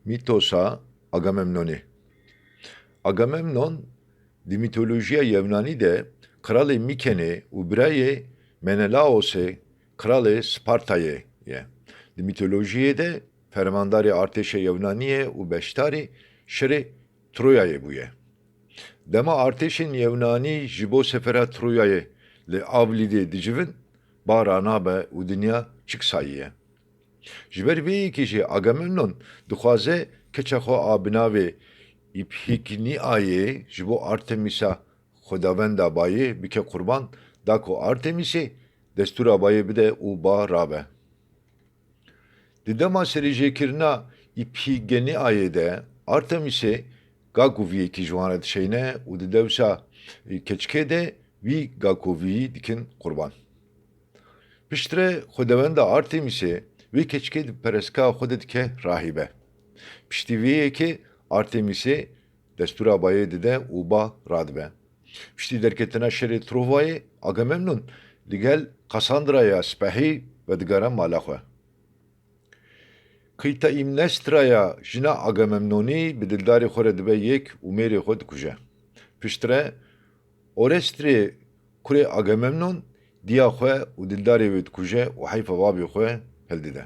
Mitosa Agamemnoni. Agamemnon di mitolojiya Yevnanî de kralê Mîkenê û birayê Menelaosê kralê Spartayê ye. Di mitolojiyê de fermandarê artêşa Yevnaniyê û beşdarê şerê Troyayê bûye. Dema artêşên Yevnanî ji bo sefera Troyayê li Avlîdê dicivin, bara nabe û dinya çik sayîye. Ji ber vê yekê jî Agamemnon dixwaze keça xwe a binavê İphikniayê ji bo Artemîsa xwedawenda bayê bike qurban, da ku Artemîsê destûra bayê bide û ba rabe. Di dema serêjêkirina İphigeniayê de Artemîsê gagoviyekî ji wan re dişeyne û di dewsa keçikê de vî gagoviyî dikin qurban. Piştre xwedawenda Artemîsê vê keçikê di pereska xwe de dike rahîbe. Piştî vê yekê Artemîsê destûra bayê dide û ba radibe. Piştî derketina şerê Trovayê Agamemnon li gel Kasandraya spehî ve digara mala xwe. Kıytaîmnestraya jina Agamemnonî bi dildarê xwe re dibe yek û mêrê xwe dikuje. Piştre Orestrê kurê Agamemnon diya xwe û dildarê wê dikuje û heyfa bavê xwe heldide.